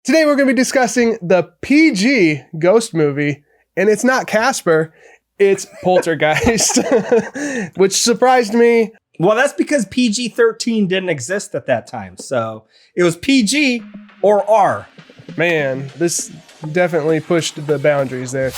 Today we're going to be discussing the PG ghost movie, and it's not Casper, it's Poltergeist, which surprised me. Well, that's because PG-13 didn't exist at that time, so it was PG or R. Man, this definitely pushed the boundaries there.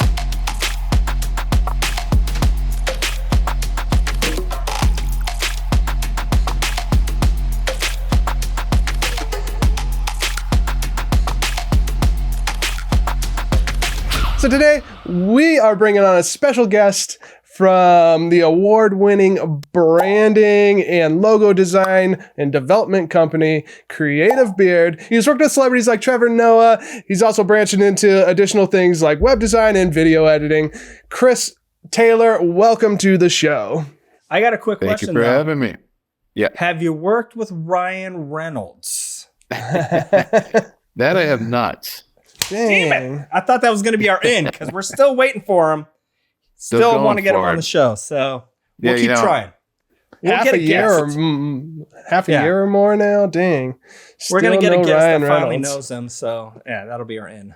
So today, we are bringing on a special guest from the award-winning branding and logo design and development company, Creative Beard. He's worked with celebrities like Trevor Noah. He's also branching into additional things like web design and video editing. Chris Taylor, welcome to the show. I got a quick question. Thank you for having me. Yeah. Have you worked with Ryan Reynolds? That I have not. Dang. Damn it. I thought that was going to be our end because we're still waiting for him. Still want to get him on the show, so we'll keep trying. We'll half a year or more now. Dang, we're gonna get a guest Ryan that finally Reynolds. knows him. So yeah, that'll be our end.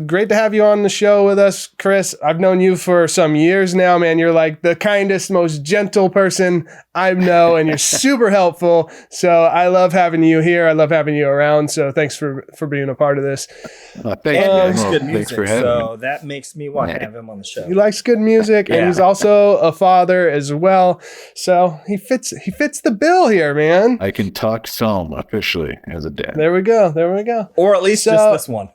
Great to have you on the show with us, Chris. I've known you for some years now, man. You're like the kindest, most gentle person I know, and you're super helpful. So I love having you here. I love having you around. So thanks for being a part of this. Thank you. It's good music, Thanks for having so me. that makes me want to have him on the show. He likes good music, and he's also a father as well. So he fits the bill here, man. I can talk some officially as a dad. There we go. Or at least just this one.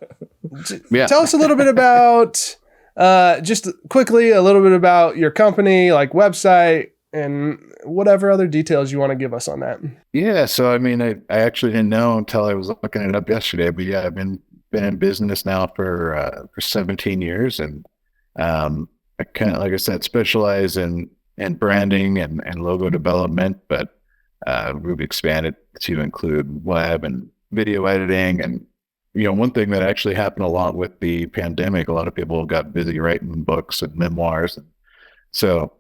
Yeah. Tell us a little bit about, just quickly, a little bit about your company, like website, and whatever other details you want to give us on that. Yeah. So, I mean, I actually didn't know until I was looking it up yesterday, but yeah, I've been in business now for 17 years. And I kind of, like I said, specialize in branding and logo development, but we've expanded to include web and video editing. And one thing that actually happened along with the pandemic, a lot of people got busy writing books and memoirs. So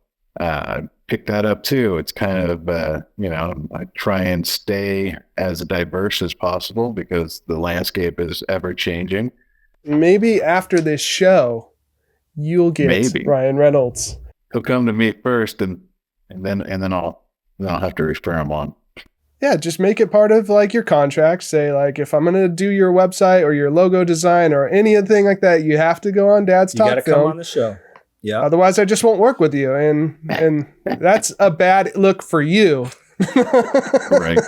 pick that up too. It's kind of, I try and stay as diverse as possible because the landscape is ever changing. Maybe after this show, you'll get Ryan Reynolds. He'll come to me first and then I'll have to refer him on. Yeah, just make it part of like your contract. Say like, if I'm going to do your website or your logo design or anything like that, you have to go on Dad's Top Film. You got to come on the show. Yeah. Otherwise, I just won't work with you, and that's a bad look for you. Right.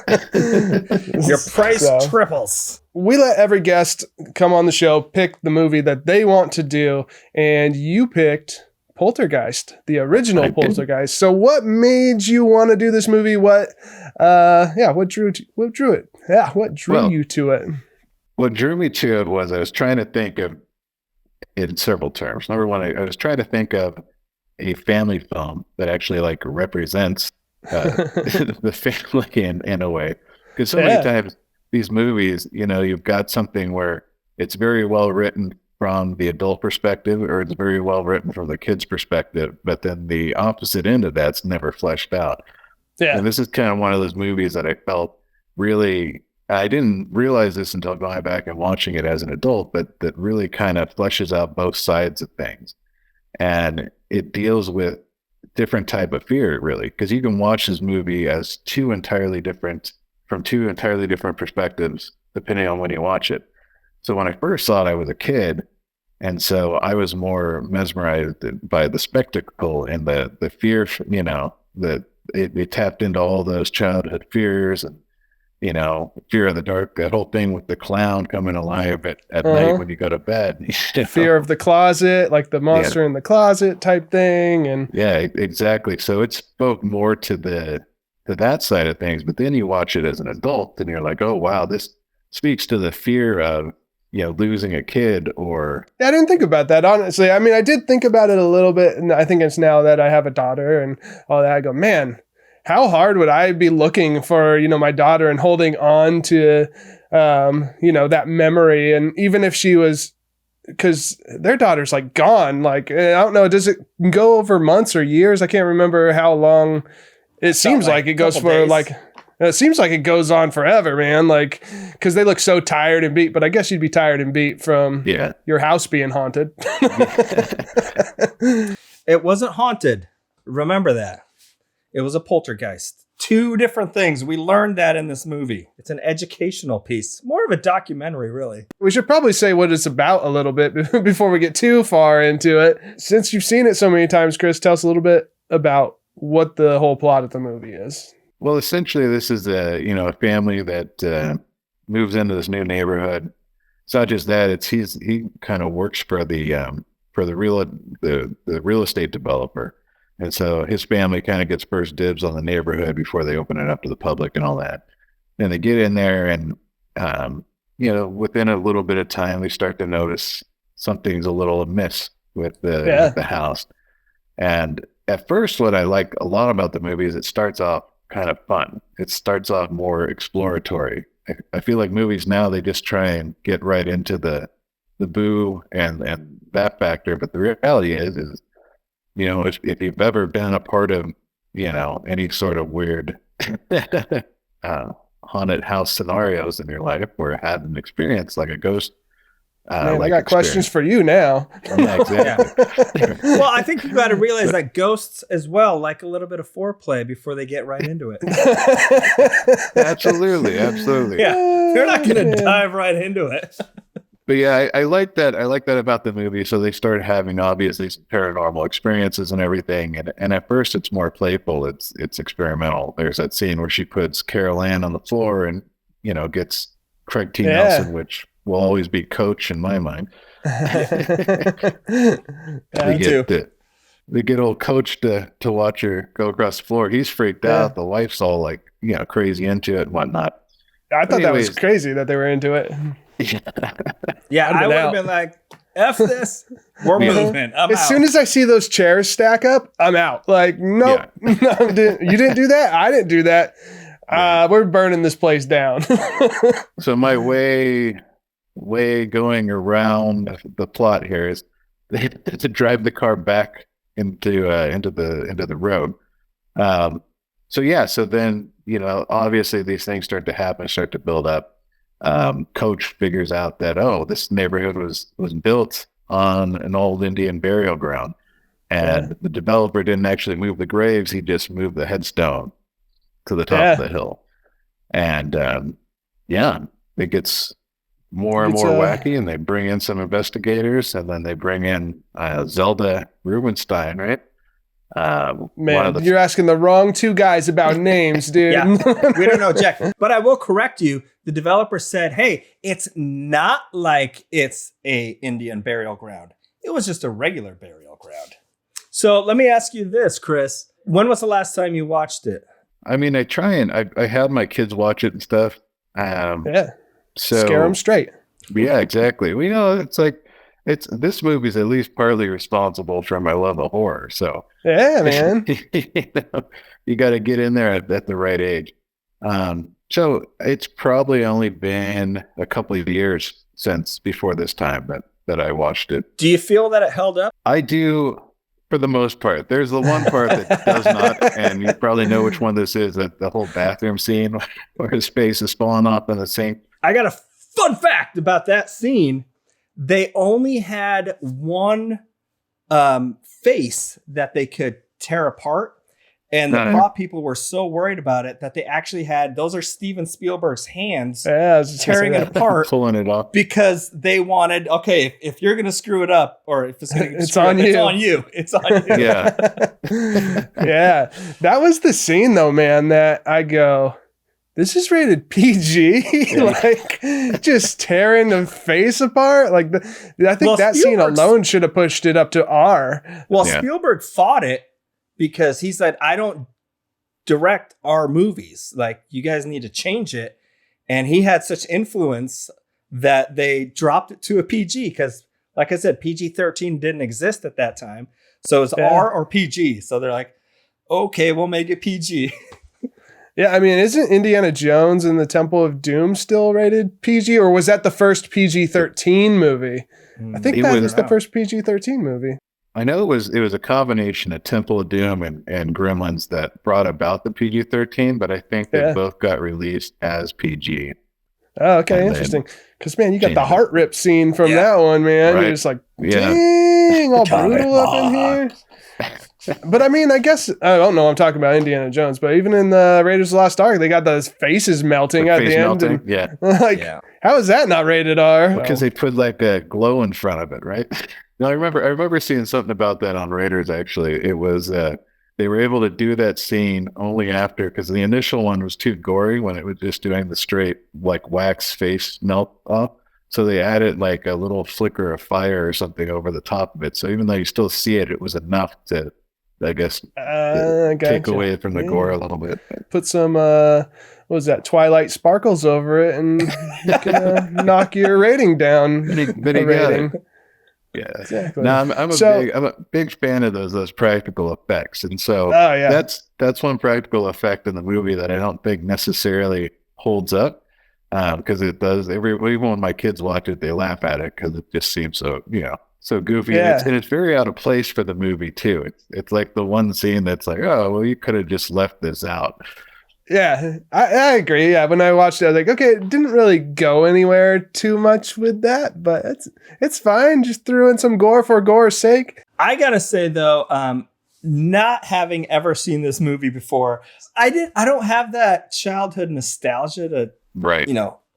Your price triples. We let every guest come on the show pick the movie that they want to do, and you picked Poltergeist, the original Poltergeist. So what made you want to do this movie? What drew it? Yeah, what drew you to it? What drew me to it was I was trying to think of it in several terms. Number one, I was trying to think of a family film that actually like represents the family in a way. Because so many times these movies, you've got something where it's very well written from the adult perspective, or it's very well written from the kid's perspective, but then the opposite end of that's never fleshed out. Yeah. And this is kind of one of those movies that I felt really, I didn't realize this until going back and watching it as an adult, but that really kind of fleshes out both sides of things. And it deals with different type of fear, really, because you can watch this movie as from two entirely different perspectives, depending on when you watch it. So when I first saw it, I was a kid. And so I was more mesmerized by the spectacle and the fear, that it tapped into all those childhood fears and, fear of the dark, that whole thing with the clown coming alive at night when you go to bed. Fear of the closet, like the monster in the closet type thing. And yeah, exactly. So it spoke more to that side of things. But then you watch it as an adult and you're like, oh, wow, this speaks to the fear of, losing a kid or... I didn't think about that, honestly. I mean, I did think about it a little bit, and I think it's now that I have a daughter and all that, I go, man, how hard would I be looking for, my daughter and holding on to, that memory? And even if she was, because their daughter's like gone, like, I don't know, does it go over months or years? I can't remember how long. It seems like it goes for days. Like And it seems like it goes on forever, man. Like, because they look so tired and beat. But I guess you'd be tired and beat from your house being haunted. It wasn't haunted. Remember that. It was a poltergeist. Two different things. We learned that in this movie. It's an educational piece. More of a documentary, really. We should probably say what it's about a little bit before we get too far into it. Since you've seen it so many times, Chris, tell us a little bit about what the whole plot of the movie is. Well, essentially, this is a family that moves into this new neighborhood. It's not just that; he kind of works for the real estate developer. And so his family kind of gets first dibs on the neighborhood before they open it up to the public and all that. And they get in there and, within a little bit of time, they start to notice something's a little amiss with the house. And at first, what I like a lot about the movie is it starts off kind of fun. It starts off more exploratory. I feel like movies now, they just try and get right into the boo and that factor. But the reality is if you've ever been a part of, any sort of weird haunted house scenarios in your life or had an experience like a ghost. Man, I got questions for you now. Yeah, exactly. Well, I think you got to realize that ghosts as well like a little bit of foreplay before they get right into it. Absolutely. Yeah, they're not going to dive right into it. But yeah, I like that. I like that about the movie. So they started having obviously some paranormal experiences and everything. And at first it's more playful. It's experimental. There's that scene where she puts Carol Ann on the floor and, gets Craig T. Nelson, which will always be Coach in my mind. They get old Coach to watch her go across the floor. He's freaked out. The wife's all like, crazy into it and whatnot. I thought that was crazy that they were into it. Yeah, I would have been like, F this. We're moving. I'm as out. soon as I see those chairs stack up, I'm out. Like, nope. No, you didn't do that? I didn't do that. We're burning this place down. So my way going around the plot here is to drive the car back into the road. So then, obviously these things start to happen, start to build up. Coach figures out that, this neighborhood was built on an old Indian burial ground, and the developer didn't actually move the graves. He just moved the headstone to the top of the hill. And it gets more and more wacky, and they bring in some investigators, and then they bring in Zelda Rubinstein, right? Man, you're asking the wrong two guys about names, dude. Yeah, we don't know Jack. But I will correct you. The developer said, hey, it's not like it's a Indian burial ground. It was just a regular burial ground. So let me ask you this, Chris. When was the last time you watched it? I mean, I had my kids watch it and stuff. So scare them straight. Yeah, exactly. It's like, this movie's at least partly responsible for my love of horror. So yeah, man, you got to get in there at the right age. So it's probably only been a couple of years since before this time that I watched it. Do you feel that it held up? I do, for the most part. There's the one part that does not, and you probably know which one this is, that the whole bathroom scene where his face is falling off in the sink. I got a fun fact about that scene. They only had one face that they could tear apart. And the prop people were so worried about it that they actually had, those are Steven Spielberg's hands tearing it apart. Pulling it off. Because they wanted, okay, if you're going to screw it up, or if it's going to it's on you. It's on you. Yeah. Yeah. That was the scene though, man, that I go, this is rated PG. Like, just tearing the face apart. Like, I think that scene alone should have pushed it up to R. Well, Spielberg fought it because he said, I don't direct our movies. Like, you guys need to change it. And he had such influence that they dropped it to a PG because, like I said, PG-13 didn't exist at that time. So it was R or PG. So they're like, okay, we'll make it PG. Yeah, I mean, isn't Indiana Jones and the Temple of Doom still rated PG? Or was that the first PG-13 movie? I think that was the first PG-13 movie. I know it was a combination of Temple of Doom and Gremlins that brought about the PG-13, but I think they Yeah. both got released as PG. Oh, okay, And interesting. Because man, you got the changed it. heart rip scene from Yeah. that one, man. Right. You're just like, Yeah. dang, all Got it. brutal up in here. But I mean, I guess I don't know. I'm talking about Indiana Jones, but even in the Raiders of the Lost Ark, they got those faces melting at face the melting. end. Yeah. And, like, Yeah. how is that not rated R? Because they put like a glow in front of it, right? No, I remember seeing something about that on Raiders. Actually, it was they were able to do that scene only after, because the initial one was too gory when it was just doing the straight like wax face melt off. So they added like a little flicker of fire or something over the top of it. So even though you still see it, it was enough to, I guess, take gotcha. away from the gore a little bit. Put some what was that, Twilight sparkles over it, and you can knock your rating down. But he got rating. it. Yeah. Exactly. No, I'm a big fan of those practical effects, and so Oh yeah. that's one practical effect in the movie that I don't think necessarily holds up, because it does. Even when my kids watch it, they laugh at it because it just seems so so goofy, Yeah. and it's very out of place for the movie too. It's like the one scene that's like, oh well, you could have just left this out. Yeah, I agree. Yeah, when I watched it, I was like, okay, it didn't really go anywhere too much with that, but it's fine. Just threw in some gore for gore's sake. I gotta say though, not having ever seen this movie before, I don't have that childhood nostalgia to Right.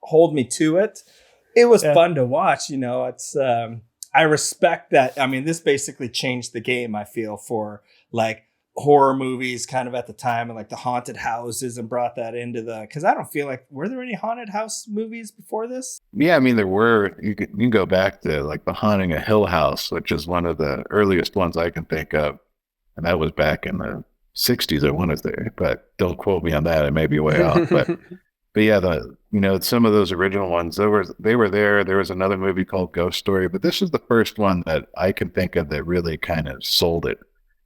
hold me to it. It was Yeah. fun to watch. It's I respect that. I mean, this basically changed the game, I feel, for like horror movies kind of at the time, and like the haunted houses, and brought that into because I don't feel like, were there any haunted house movies before this? Yeah, I mean there were. You can go back to like The Haunting of Hill House, which is one of the earliest ones I can think of, and that was back in the '60s. I want to say, but don't quote me on that. I may be way off. But yeah, some of those original ones, they were there. There was another movie called Ghost Story, but this is the first one that I can think of that really kind of sold it.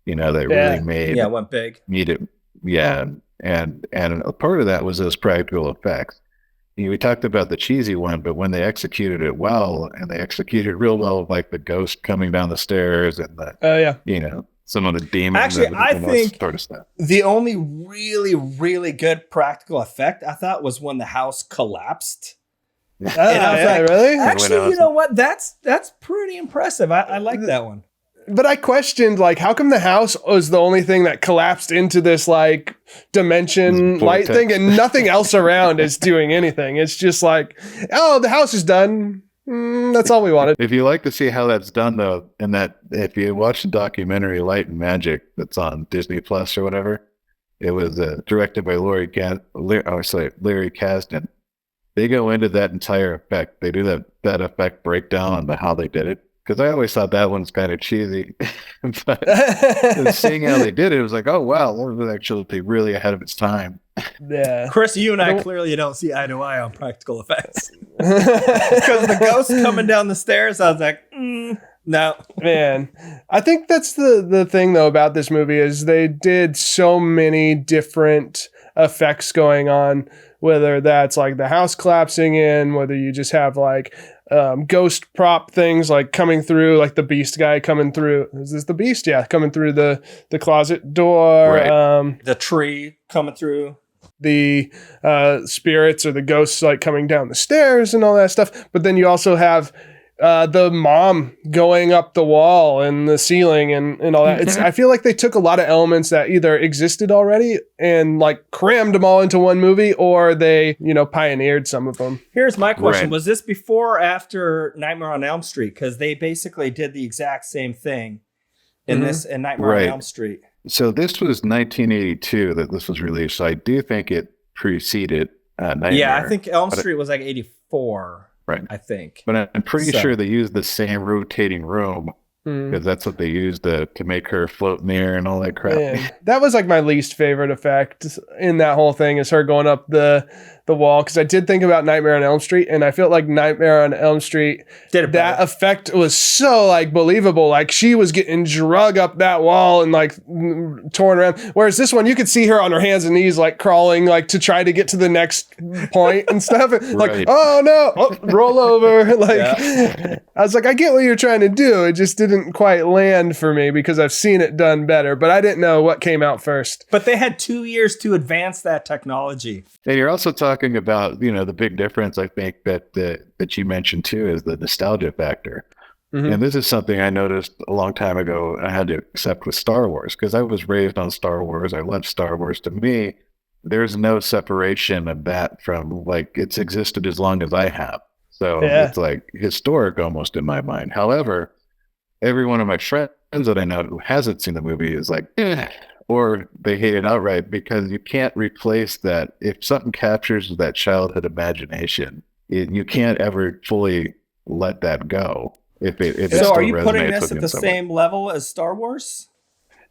That really Went big. made it. Yeah, and a part of that was those practical effects. We talked about the cheesy one, but when they executed it well, and they executed real well, like the ghost coming down the stairs and the some of the demons. Actually, I think sort of stuff. The only really, really good practical effect I thought was when the house collapsed. Oh, And I was like, really? Actually, you know what? That's pretty impressive. I like that one. But I questioned, like, how come the house was the only thing that collapsed into this like dimension light vortex. thing, and nothing else around is doing anything? It's just like, oh, the house is done. That's all we wanted. If you like to see how that's done, though, and that if you watch the documentary Light and Magic that's on Disney Plus or whatever, it was directed by Larry Kasdan. They go into that entire effect. They do that effect breakdown on how they did it. Because I always thought that one's kind of cheesy. But seeing how they did it, it was like, oh, wow, that was actually really ahead of its time. Yeah. Chris, you and I clearly don't see eye to eye on practical effects. Because the ghost coming down the stairs, I was like, no. Man, I think that's the thing, though, about this movie is they did so many different effects going on, whether that's like the house collapsing in, whether you just have like ghost prop things like coming through, like the beast guy coming through. Is this the beast? Yeah, coming through the closet door. Right. The tree coming through. The spirits or the ghosts like coming down the stairs and all that stuff. But then you also have the mom going up the wall and the ceiling and all that. I feel like they took a lot of elements that either existed already and like crammed them all into one movie, or they, pioneered some of them. Here's my question. Right. Was this before or after Nightmare on Elm Street? Because they basically did the exact same thing in this and Nightmare on Elm Street. So this was 1982 that this was released. So I do think it preceded Nightmare. Yeah, I think Elm Street was like 84. Right. I think. But I'm pretty sure they used the same rotating room because that's what they used to make her float in the air and all that crap. Man, that was like my least favorite effect in that whole thing, is her going up the the wall, because I did think about Nightmare on Elm Street, and I felt like Nightmare on Elm Street, that effect was so like believable. Like she was getting drug up that wall and like torn around. Whereas this one, you could see her on her hands and knees, like crawling, like to try to get to the next point and stuff. Like, Right. oh no, roll over. Like, I was like, I get what you're trying to do. It just didn't quite land for me because I've seen it done better, but I didn't know what came out first. But they had 2 years to advance that technology. And you're also talking about, the big difference I think that you mentioned too is the nostalgia factor. Mm-hmm. And this is something I noticed a long time ago I had to accept with Star Wars, because I was raised on Star Wars. I love Star Wars. To me, there's no separation of that from like it's existed as long as I have. So it's like historic almost in my mind. However, every one of my friends that I know who hasn't seen the movie is like, or they hate it outright, because you can't replace that. If something captures that childhood imagination, you can't ever fully let that go. If it so still are you putting resonates this at with the someone. same level as Star Wars?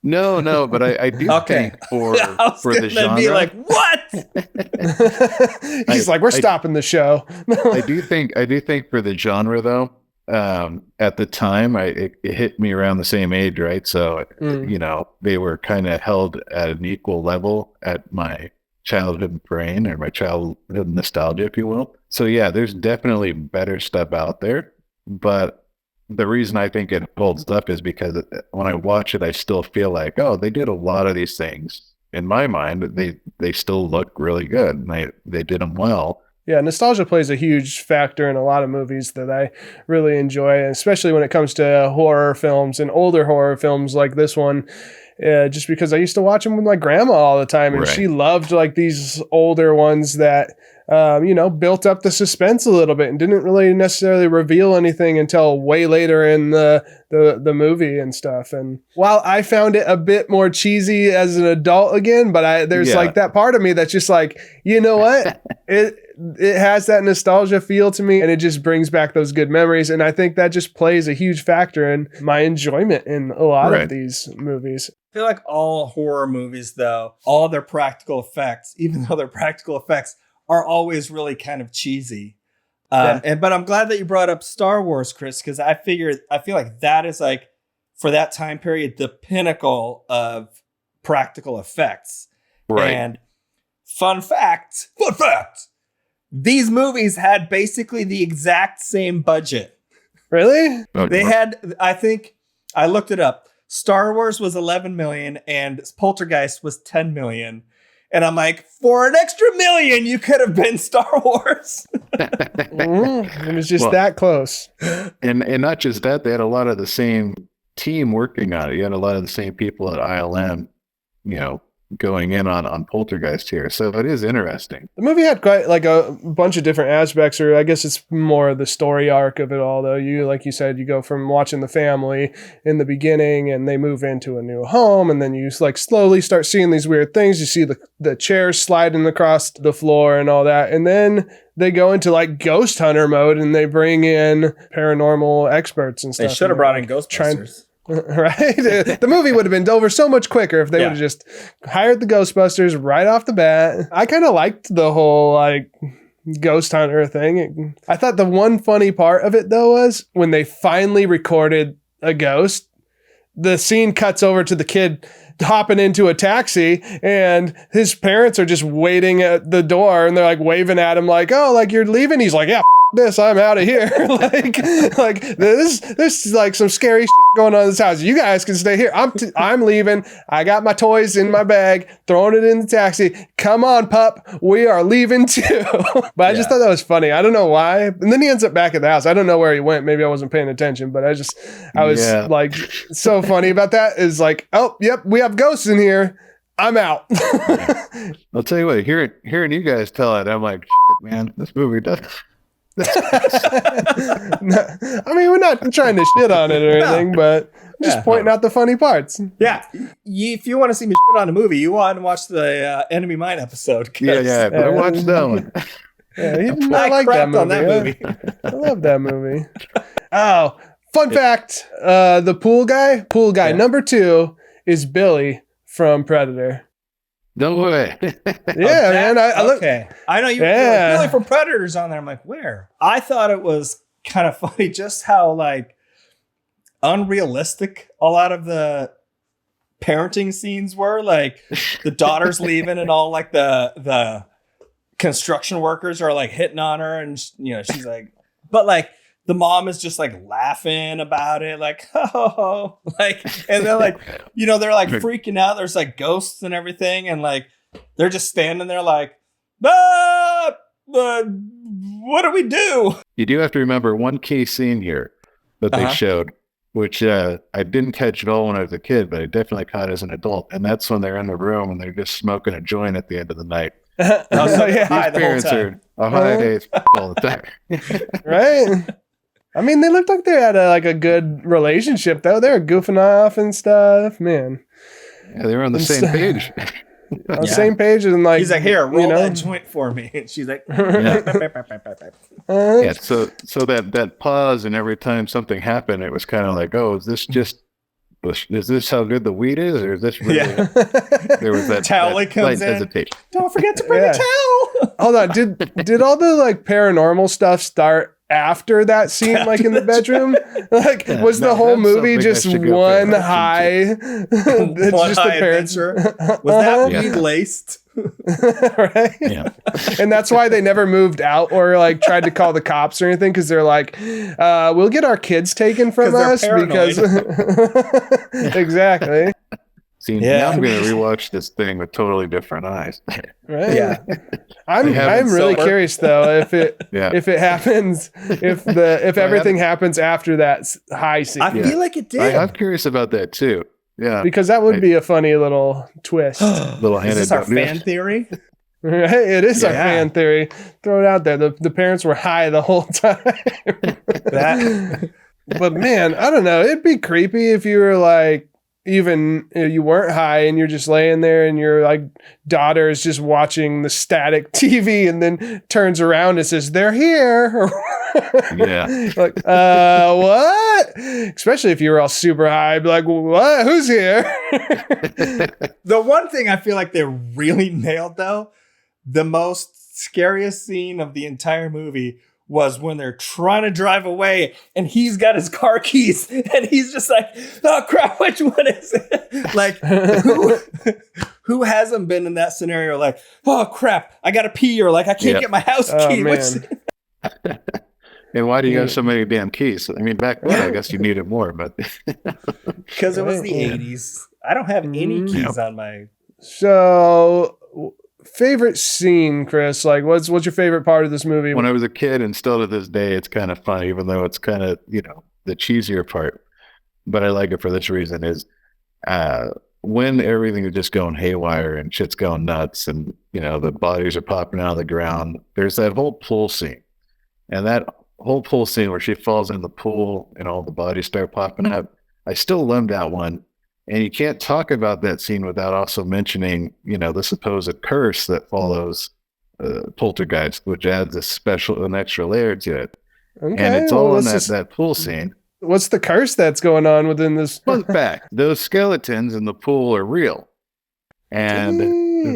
No, but I do think for the genre, be like, what? He's like, we're stopping the show. I do think for the genre though, at the time it hit me around the same age, right? So they were kind of held at an equal level at my childhood brain, or my childhood nostalgia, if you will. So yeah, there's definitely better stuff out there, but the reason I think it holds up is because when I watch it, I still feel like, oh, they did a lot of these things. In my mind, they still look really good, and they did them well. Yeah, nostalgia plays a huge factor in a lot of movies that I really enjoy, especially when it comes to horror films and older horror films like this one. Just because I used to watch them with my grandma all the time, and she loved like these older ones that built up the suspense a little bit and didn't really necessarily reveal anything until way later in the movie and stuff. And while I found it a bit more cheesy as an adult again, but there's like that part of me that's just like, you know what? It has that nostalgia feel to me, and it just brings back those good memories. And I think that just plays a huge factor in my enjoyment in a lot of these movies. I feel like all horror movies, though, all their practical effects, even though they're practical effects, are always really kind of cheesy. But I'm glad that you brought up Star Wars, Chris, because I feel like that is like, for that time period, the pinnacle of practical effects. Right. And fun fact, these movies had basically the exact same budget. Really? They had, I think, I looked it up. Star Wars was 11 million and Poltergeist was 10 million. And I'm like, for an extra $1 million, you could have been Star Wars. It was just that close. And not just that, they had a lot of the same team working on it. You had a lot of the same people at ILM, going in on Poltergeist here. So it is interesting. The movie had quite like a bunch of different aspects, or I guess it's more the story arc of it all, though. Like you said, you go from watching the family in the beginning and they move into a new home, and then you like slowly start seeing these weird things. You see the chairs sliding across the floor and all that. And then they go into like ghost hunter mode and they bring in paranormal experts and stuff. They should have brought in Ghostbusters. Right? The movie would have been over so much quicker if they would have just hired the Ghostbusters right off the bat. I kind of liked the whole like ghost hunter thing. I thought the one funny part of it though was when they finally recorded a ghost, the scene cuts over to the kid hopping into a taxi and his parents are just waiting at the door and they're like waving at him like, oh, like you're leaving? He's like, yeah, this, I'm out of here. like this is like some scary shit going on in this house. You guys can stay here. I'm leaving. I got my toys in my bag, throwing it in the taxi. Come on, pup. We are leaving too. But I just thought that was funny. I don't know why. And then he ends up back at the house. I don't know where he went. Maybe I wasn't paying attention, but I was like so funny about that is like, oh, yep, we have ghosts in here. I'm out. I'll tell you what, hearing you guys tell it, I'm like, shit, man, this movie does. I mean, we're not trying to shit on it or anything, but just pointing out the funny parts. Yeah. If you want to see me shit on a movie, you want to watch the Enemy Mine episode. Yeah, but I watched that one. Yeah, he did not like that movie. On that movie. I love that movie. Oh, fun fact. The pool guy number 2 is Billy from Predator. No way. Yeah, man. I look. Okay. I know you're Yeah. like, Billy from Predators on there. I'm like, where? I thought it was kind of funny just how like unrealistic a lot of the parenting scenes were. Like the daughter's leaving and all like the construction workers are like hitting on her, and she's like, but like the mom is just like laughing about it, like, oh, like, and they're like, they're like freaking out. There's like ghosts and everything, and like they're just standing there like, what do we do? You do have to remember one key scene here that they showed, which I didn't catch at all when I was a kid, but I definitely caught as an adult. And that's when they're in the room and they're just smoking a joint at the end of the night. Yeah. These parents are high days all the time. Right? I mean, they looked like they had a good relationship, though. They were goofing off and stuff, man. Yeah, they were on the same page. On the same page, and like he's like, here, roll that joint for me, and she's like, yeah. So that pause, and every time something happened, it was kind of like, oh, is this how good the weed is, or is this really? Yeah. There was that Towley comes in. Hesitation. Don't forget to bring a towel. Hold on, did all the like paranormal stuff start after that scene, like in the bedroom? Like, was the whole movie just one high? It's one just high the parents. adventure. Was that weed laced? Right? Yeah. And that's why they never moved out or like tried to call the cops or anything, because they're like, we'll get our kids taken from us because exactly. See, now I'm going to rewatch this thing with totally different eyes. Right. Yeah. I'm really curious though if it happens, if everything happens after that high scene. I feel like it did. I'm curious about that too. Yeah. Because that would be a funny little twist. Little Is this our fan theory? Right? It is our fan theory. Throw it out there. The parents were high the whole time. But man, I don't know. It'd be creepy if you were like, even you weren't high and you're just laying there and your like daughter is just watching the static TV and then turns around and says, they're here. Yeah. Like, what? Especially if you were all super high, be like, what? Who's here? The one thing I feel like they really nailed though, the most scariest scene of the entire movie was when they're trying to drive away and he's got his car keys and he's just like, oh crap, which one is it? Like, who hasn't been in that scenario? Like, oh crap, I gotta pee, or like, I can't get my house key. And why do you have so many damn keys? I mean, back then, I guess you needed more, but because it was the 80s. I don't have any keys on my. So, favorite scene, Chris? Like, what's your favorite part of this movie? When I was a kid, and still to this day, it's kind of funny, even though it's kind of, the cheesier part. But I like it for this reason: is when everything is just going haywire and shit's going nuts, and the bodies are popping out of the ground. There's that whole pool scene, and that whole pool scene where she falls in the pool and all the bodies start popping up. I still love that one. And you can't talk about that scene without also mentioning, the supposed curse that follows Poltergeist, which adds an extra layer to it. Okay, and it's all in that pool scene. What's the curse that's going on within this? Fun fact, those skeletons in the pool are real. And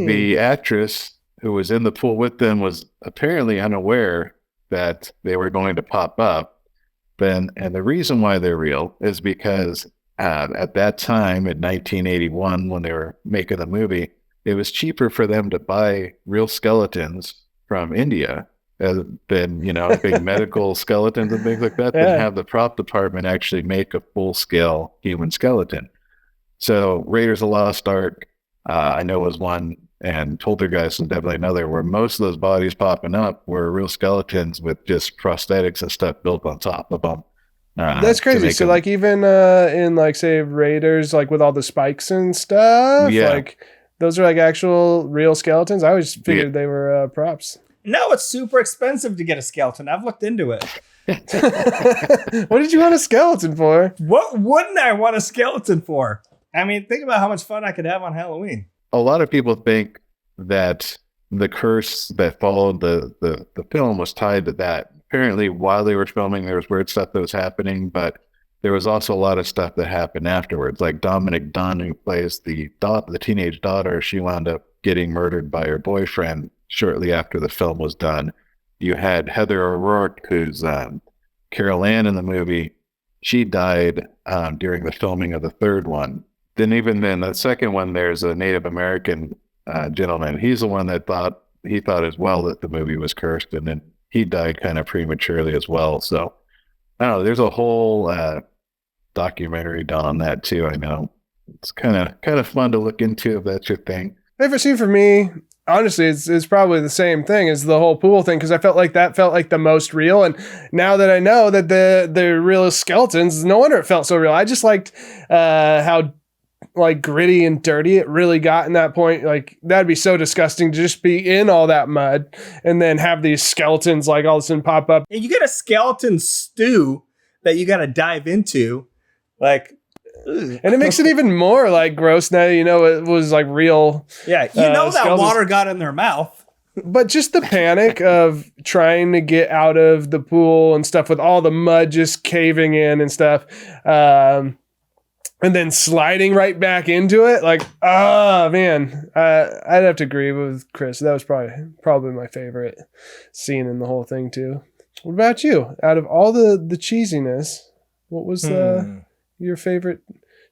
the actress who was in the pool with them was apparently unaware that they were going to pop up. And the reason why they're real is because at that time in 1981, when they were making the movie, it was cheaper for them to buy real skeletons from India than big medical skeletons and things like that, than have the prop department actually make a full-scale human skeleton. So Raiders of the Lost Ark, I know, was one, and Poltergeist was definitely another, where most of those bodies popping up were real skeletons with just prosthetics and stuff built on top of them. That's crazy. So like even in like say Raiders, like with all the spikes and stuff, like those are like actual real skeletons. I always figured they were props. No, it's super expensive to get a skeleton. I've looked into it. What did you want a skeleton for? What wouldn't I want a skeleton for? I mean, think about how much fun I could have on Halloween. A lot of people think that the curse that followed the film was tied to that. Apparently, while they were filming, there was weird stuff that was happening, but there was also a lot of stuff that happened afterwards. Like Dominic Dunn, who plays the teenage daughter, she wound up getting murdered by her boyfriend shortly after the film was done. You had Heather O'Rourke, who's Carol Ann in the movie. She died during the filming of the third one. Then even then, the second one, there's a Native American gentleman. He's the one that thought as well that the movie was cursed, and then he died kind of prematurely as well. So I don't know. There's a whole documentary done on that too. I know it's kind of fun to look into if that's your thing. Favorite scene for me, honestly, it's probably the same thing as the whole pool thing, because I felt like that felt like the most real. And now that I know that the real skeletons, no wonder it felt so real. I just liked how like gritty and dirty it really got in that point. Like that'd be so disgusting to just be in all that mud and then have these skeletons like all of a sudden pop up. And you get a skeleton stew that you got to dive into, like, ugh. And it makes it even more like gross now, you know, it was like real. Yeah, you know that skeletons. water got in their mouth. But just the panic of trying to get out of the pool and stuff with all the mud just caving in and stuff. And then sliding right back into it. Like, oh man, I'd have to agree with Chris. That was probably my favorite scene in the whole thing too. What about you? Out of all the cheesiness, what was your favorite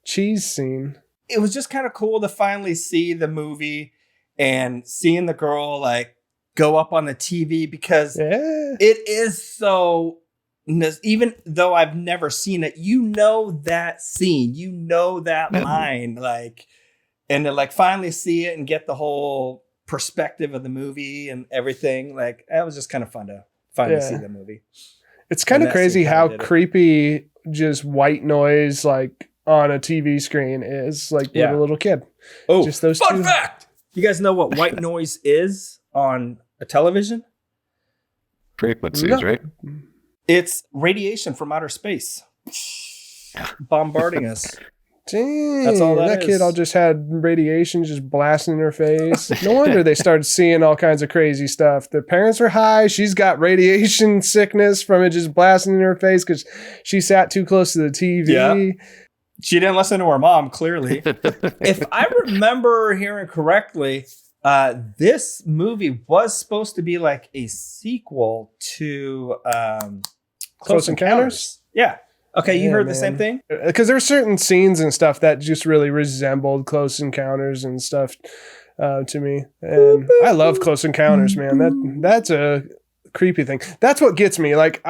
cheese scene? It was just kind of cool to finally see the movie and seeing the girl like go up on the TV, because it is so, even though I've never seen it, you know that scene, you know that line, like, and to like finally see it and get the whole perspective of the movie and everything, like that was just kind of fun to finally see the movie. It's kind of crazy how creepy just white noise like on a TV screen is, like with a little kid. Oh, just those fun two. fact! You guys know what white noise is on a television? Frequencies, right? It's radiation from outer space bombarding us. Dang, that's all that kid all just had radiation just blasting in her face. No wonder they started seeing all kinds of crazy stuff. Their parents were high. She's got radiation sickness from it just blasting in her face because she sat too close to the TV. Yeah. She didn't listen to her mom, clearly. If I remember hearing correctly, this movie was supposed to be like a sequel to Close Encounters. Yeah. Okay, you heard the same thing? Because there were certain scenes and stuff that just really resembled Close Encounters and stuff to me. And I love Close Encounters, man. That's a creepy thing. That's what gets me. Like,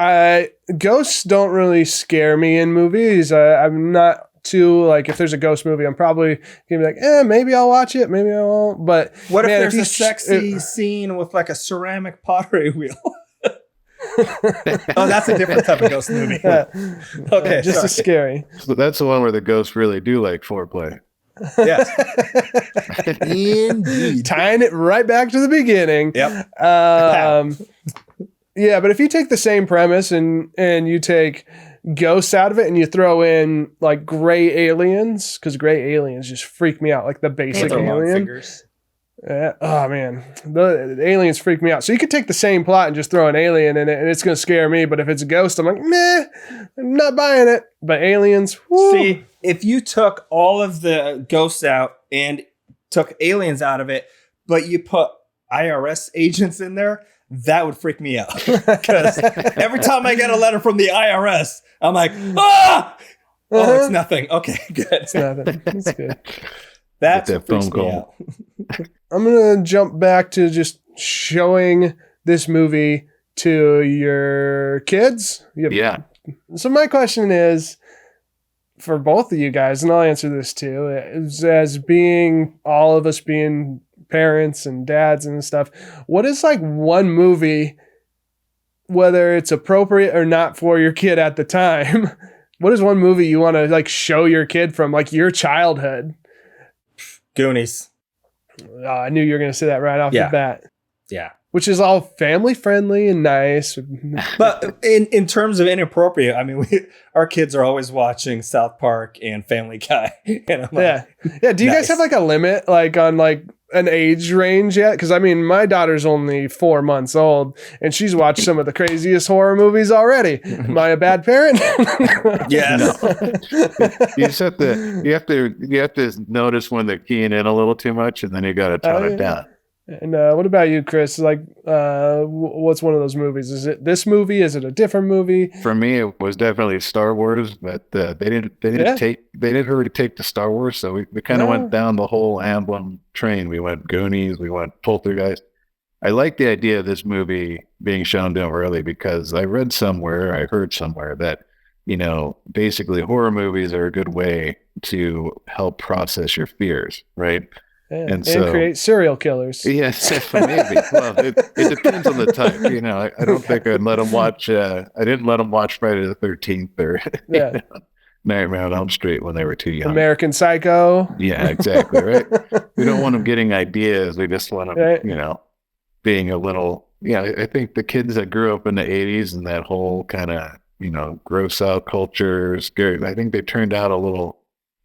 ghosts don't really scare me in movies. I'm not too, like, if there's a ghost movie, I'm probably gonna be like, maybe I'll watch it, maybe I won't. But what if there's a sexy scene with like a ceramic pottery wheel? Oh, that's a different type of ghost movie. Okay, just as scary. So that's the one where the ghosts really do like foreplay. Yes. Indeed. Tying it right back to the beginning. Yep. Yeah, but if you take the same premise and you take ghosts out of it and you throw in like gray aliens, because gray aliens just freak me out, like the basic alien. Oh man, the aliens freak me out. So you could take the same plot and just throw an alien in it and it's going to scare me. But if it's a ghost, I'm like, meh, I'm not buying it. But aliens, woo. See, if you took all of the ghosts out and took aliens out of it, but you put IRS agents in there, that would freak me out. Because every time I get a letter from the IRS, I'm like, ah! Oh, it's nothing. Okay, good. It's nothing. It's good. That's that phone call. I'm going to jump back to just showing this movie to your kids. Yeah. So my question is, for both of you guys, and I'll answer this too, is as being all of us being parents and dads and stuff, what is like one movie, whether it's appropriate or not for your kid at the time, what is one movie you want to like show your kid from like your childhood? Goonies. Oh, I knew you were going to say that right off the bat. Yeah. Which is all family friendly and nice. But in terms of inappropriate, I mean, our kids are always watching South Park and Family Guy. And I'm like, yeah. Do you guys have like a limit, like on like an age range yet, because I mean my daughter's only 4 months old and she's watched some of the craziest horror movies already. Am I a bad parent? Yes. No. You have to notice when they're keying in a little too much, and then you got to tone it down. And what about you, Chris? Like, what's one of those movies? Is it this movie? Is it a different movie? For me, it was definitely Star Wars, but they didn't really take the Star Wars, so we kind of went down the whole emblem train. We went Goonies, we went Poltergeist. I like the idea of this movie being shown to them early because I heard somewhere that, you know, basically horror movies are a good way to help process your fears, right? Yeah, and create serial killers. Yes, maybe. Well, it depends on the type. You know, I don't think I'd let them watch. I didn't let them watch Friday the 13th or Nightmare on Elm Street when they were too young. American Psycho. Yeah, exactly. Right. We don't want them getting ideas. We just want them, you know, being a little. Yeah, I think the kids that grew up in the 80s and that whole kind of, you know, gross out culture, scary. I think they turned out a little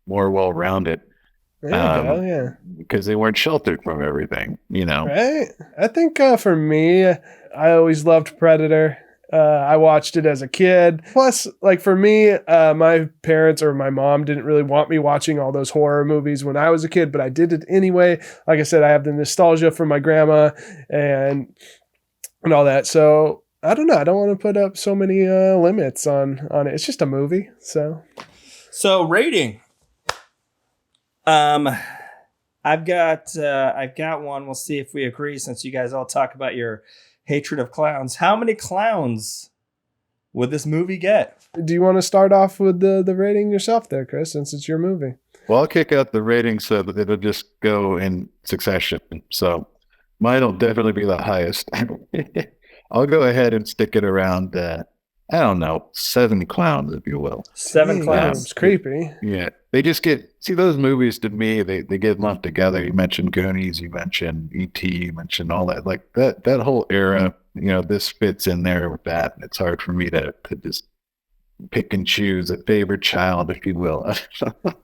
more well-rounded. Because they weren't sheltered from everything, you know. Right. I think for me, I always loved Predator. I watched it as a kid. Plus, like for me, my parents or my mom didn't really want me watching all those horror movies when I was a kid, but I did it anyway. Like I said, I have the nostalgia from my grandma and all that. So I don't know. I don't want to put up so many limits on it. It's just a movie. So rating. I've got one. We'll see if we agree since you guys all talk about your hatred of clowns. How many clowns would this movie get? Do you want to start off with the rating yourself there, Chris, since it's your movie? Well, I'll kick out the rating so that it'll just go in succession. So mine will definitely be the highest. I'll go ahead and stick it around, I don't know, 7 clowns, if you will. 7 clowns. Creepy. Yeah. They just see those movies to me, they get lumped together. You mentioned Goonies, you mentioned E.T., you mentioned all that. Like that whole era, you know, this fits in there with that. It's hard for me to just pick and choose a favorite child, if you will.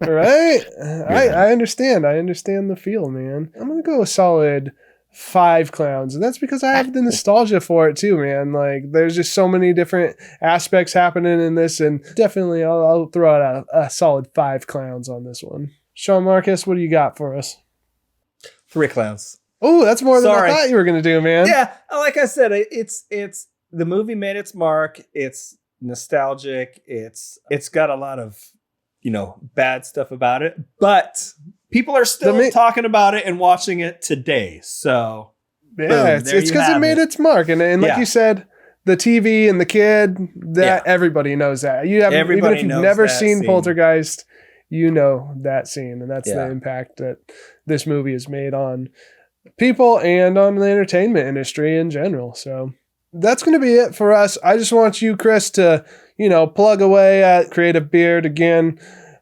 Right? Yeah. I understand. I understand the feel, man. I'm going to go a solid 5 clowns, and that's because I have the nostalgia for it too, man. Like there's just so many different aspects happening in this, and definitely I'll throw out a solid 5 clowns on this one. Sean Marcus, what do you got for us? 3 clowns. Oh, that's more than I thought you were gonna do, man. Yeah, like I said, it's the movie made its mark. It's nostalgic. It's got a lot of, you know, bad stuff about it, but people are still talking about it and watching it today. So yeah, it's because it made its mark. And like you said, the TV and the kid, everybody knows that. Even if you've never seen Poltergeist, you know that scene. And that's the impact that this movie has made on people and on the entertainment industry in general. So that's going to be it for us. I just want you, Chris, to, you know, plug away at Creative Beard again.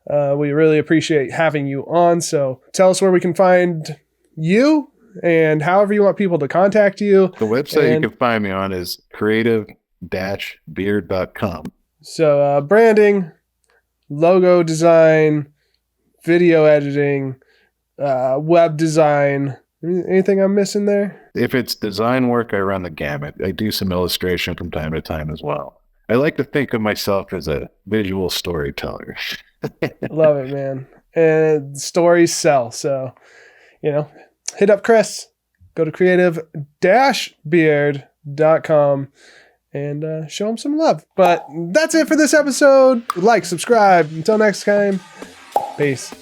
We really appreciate having you on. So tell us where we can find you and however you want people to contact you. The website you can find me on is creative-beard.com. So branding, logo design, video editing, web design. Anything I'm missing there? If it's design work, I run the gamut. I do some illustration from time to time as well. I like to think of myself as a visual storyteller. Love it, man. And stories sell. So, you know, hit up Chris. Go to creative-beard.com and show him some love. But that's it for this episode. Like, subscribe. Until next time, peace.